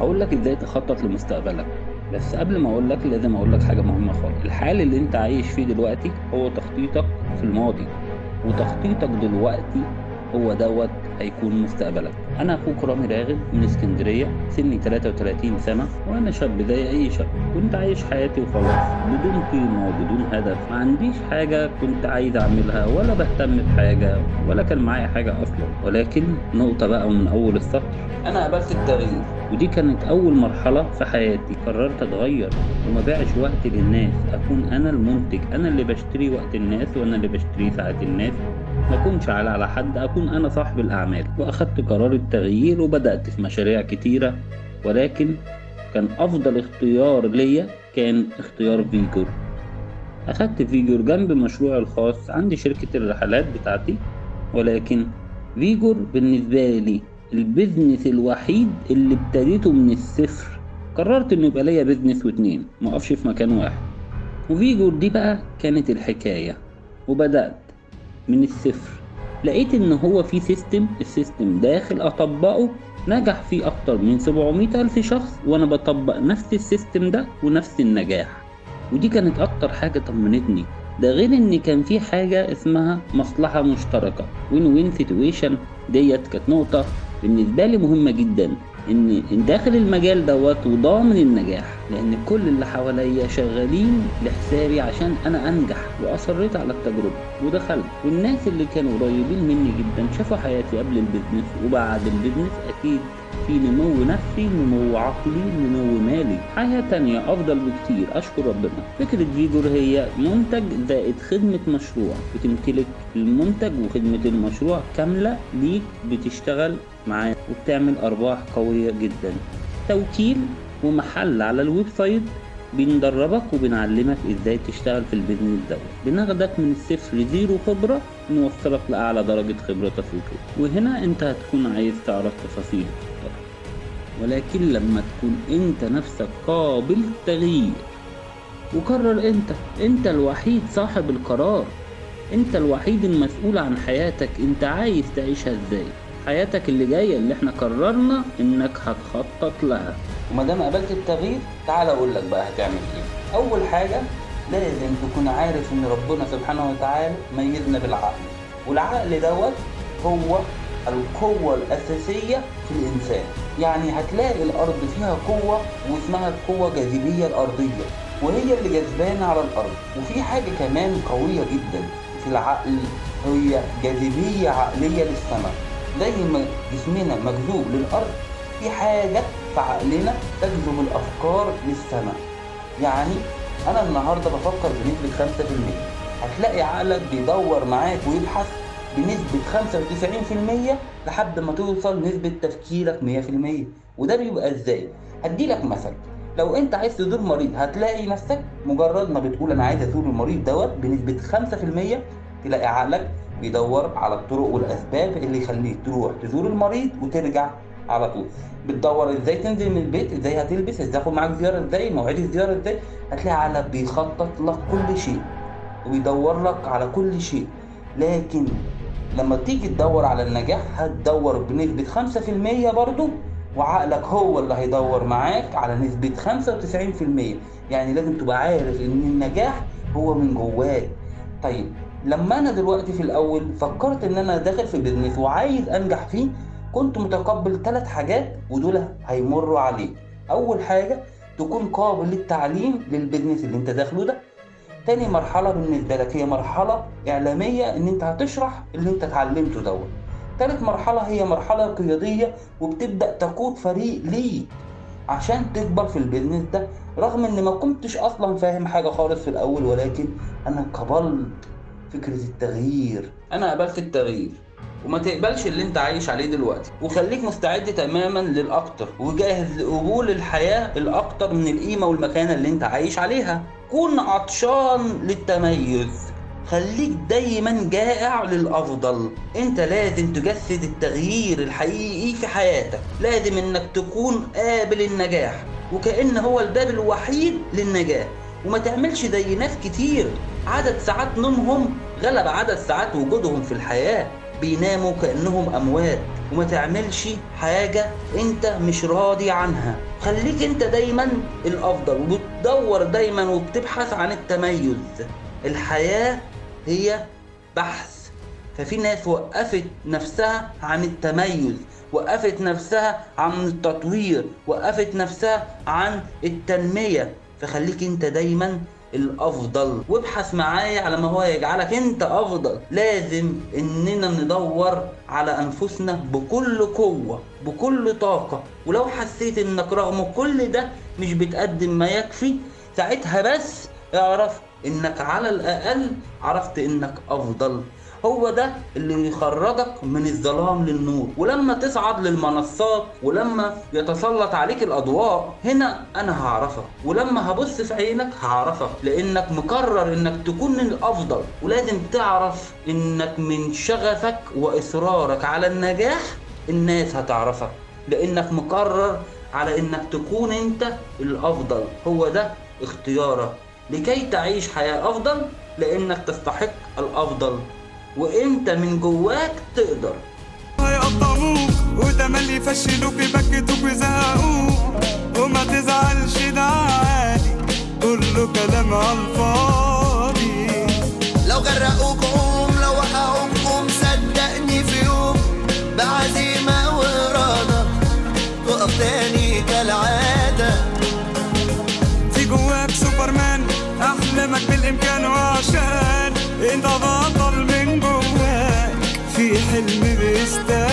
هقول لك ازاي تخطط لمستقبلك. بس قبل ما اقول لك لازم اقول لك حاجه مهمه خالص. الحال اللي انت عايش فيه دلوقتي هو تخطيطك في الماضي، وتخطيطك دلوقتي هو دوت هيكون مستقبلك. انا اخوك رامي راغب من اسكندريه، سني 33 سنه، وانا شاب زي اي شاب. كنت عايش حياتي وخلاص، بدون قيمه وبدون هدف. ما عنديش حاجه كنت عايز اعملها، ولا بهتم بحاجه، ولا كان معايا حاجه اصلا. ولكن نقطه بقى من اول السطر، انا قبلت التغيير، ودي كانت اول مرحله في حياتي. قررت اتغير وما بيعش وقت للناس، اكون انا المنتج، انا اللي بشتري وقت الناس وانا اللي بشتري ساعات الناس. ما اكونش على حد، اكون انا صاحب الاعمال. واخدت قرار التغيير وبدات في مشاريع كتيره، ولكن كان افضل اختيار ليا كان اختيار فيجور. اخدت فيجور جنب مشروعي الخاص، عندي شركه الرحلات بتاعتي. ولكن فيجور بالنسبه لي البيزنس الوحيد اللي ابتديته من الصفر. قررت انه يبقى ليا بيزنس واتنين، ما اقفش في مكان واحد. وفيجور دي بقى كانت الحكايه. وبدات من الصفر. لقيت ان هو في سيستم، السيستم داخل اطبقه. نجح فيه اكتر من 700 الف شخص، وانا بطبق نفس السيستم ده ونفس النجاح. ودي كانت اكتر حاجة طمنتني. ده غير ان كان في حاجة اسمها مصلحة مشتركة، وين وين سيتويشن. ديت كانت نقطة بالنسبة لي مهمة جدا، ان داخل المجال دوت وضامن النجاح، لان كل اللي حواليا شغالين لحسابي عشان انا انجح. واصريت على التجربة ودخلت. والناس اللي كانوا قريبين مني جدا شافوا حياتي قبل البيزنس وبعد البيزنس. اكيد في نمو نفسي، نمو عقلي، نمو مالي، حياة تانية أفضل بكتير. أشكر ربنا. فكرة فيجور هي منتج زائد خدمة مشروع. بتمتلك المنتج وخدمة المشروع كاملة ليك، بتشتغل معاه وبتعمل أرباح قوية جدا. توكيل ومحل على الويب سايت. بندربك وبنعلمك ازاي تشتغل في البيزنس دوت. بناخدك من الصفر لزيرو خبرة، نوصلك لأعلى درجة خبرة تسويقية. وهنا انت هتكون عايز تعرف تفاصيل أكتر. ولكن لما تكون انت نفسك قابل للتغيير، وقرر انت الوحيد صاحب القرار. انت الوحيد المسؤول عن حياتك. انت عايز تعيشها ازاي؟ حياتك اللي جاية اللي احنا قررنا انك هتخطط لها. وما دام قابلت التغيير، تعال اقول لك بقى هتعمل ايه. اول حاجة لازم تكون عارف ان ربنا سبحانه وتعالى ميزنا بالعقل. والعقل دوت هو القوة الأساسية في الإنسان. يعني هتلاقي الأرض فيها قوة واسمها القوة الجاذبية الأرضية، وهي اللي جذبانة على الأرض. وفي حاجة كمان قوية جدا في العقل، هي جاذبية عقلية للسماء. زي ما جسمنا مجذوب للأرض، في حاجة في عقلنا تجذب الأفكار للسماء. يعني أنا النهاردة بفكر بنسبة 5%، هتلاقي عقلك بيدور معاك ويبحث بنسبة 95% لحد ما توصل نسبة تفكيرك 100%. وده بيبقى ازاي؟ هديلك مثل. لو انت عايز تزور مريض، هتلاقي نفسك مجرد ما بتقول انا عايز ازور المريض دوت بنسبة 5%، تلاقي عقلك بيدور على الطرق والاسباب اللي يخليك تروح تزور المريض وترجع على طول. بتدور ازاي تنزل من البيت، ازاي هتلبس، ازاي تاخد معاك زيارة، ازاي مواعيد الزيارة، ازاي. هتلاقي عقلك بيخطط لك كل شيء وبيدور لك على كل شيء. لكن لما تيجي تدور على النجاح، هتدور بنسبة 5% برضو، وعقلك هو اللي هيدور معاك على نسبة 95%. يعني لازم تبقى عارف ان النجاح هو من جواك. طيب، لما انا دلوقتي في الاول فكرت ان انا داخل في بيزنس وعايز انجح فيه، كنت متقبل 3 حاجات ودول هيمروا عليك. اول حاجة، تكون قابل للتعليم للبيزنس اللي انت داخله ده. تاني مرحلة بالنسبة لك هي مرحلة إعلامية، إن أنت هتشرح اللي أنت اتعلمته دوت. تالت مرحلة هي مرحلة قيادية، وبتبدأ تقود فريق ليك عشان تكبر في البيزنس ده. رغم إن ما كنتش أصلا فاهم حاجة خالص في الأول، ولكن أنا قبلت فكرة التغيير. أنا قبلت التغيير. وما تقبلش اللي انت عايش عليه دلوقتي، وخليك مستعد تماما للاكتر، وجاهز لقبول الحياة الاكتر من القيمة والمكانة اللي انت عايش عليها. كون عطشان للتميز، خليك دايما جائع للافضل. انت لازم تجسد التغيير الحقيقي في حياتك. لازم انك تكون قابل النجاح، وكأن هو الباب الوحيد للنجاح. وما تعملش زي ناس كتير عدد ساعات نومهم غلب عدد ساعات وجودهم في الحياة. بيناموا كأنهم أموات، وما تعملش حاجة انت مش راضي عنها. خليك انت دايما الأفضل، وبتدور دايما وبتبحث عن التميز. الحياة هي بحث. ففي ناس وقفت نفسها عن التميز، وقفت نفسها عن التطوير، وقفت نفسها عن التنمية. فخليك انت دايما الافضل، وابحث معايا على ما هو يجعلك انت افضل. لازم اننا ندور على انفسنا بكل قوة بكل طاقة. ولو حسيت انك رغم كل ده مش بتقدم ما يكفي، ساعتها بس اعرف انك على الاقل عرفت انك افضل. هو ده اللي يخرجك من الظلام للنور. ولما تصعد للمنصات ولما يتسلط عليك الأضواء، هنا أنا هعرفك، ولما هبص في عينك هعرفك، لأنك مقرر إنك تكون الأفضل. ولازم تعرف إنك من شغفك وإصرارك على النجاح الناس هتعرفك، لأنك مقرر على إنك تكون أنت الأفضل. هو ده اختيارك لكي تعيش حياة أفضل، لأنك تستحق الأفضل، وانت من جواك تقدر. هيقطعوك وتملي يفشلوك يبكتوك ويزهقوك، وما تزعلش ده عادي، كله كلام عالفاضي. لو غرقوك قوم، لو وقعوك قوم، صدقني في يوم بعزيمة وإرادة تقف تاني كالعادة. في جواك سوبرمان، أحلامك بالإمكان، وعشان انت بطل من جواك في حلم بيستاهل.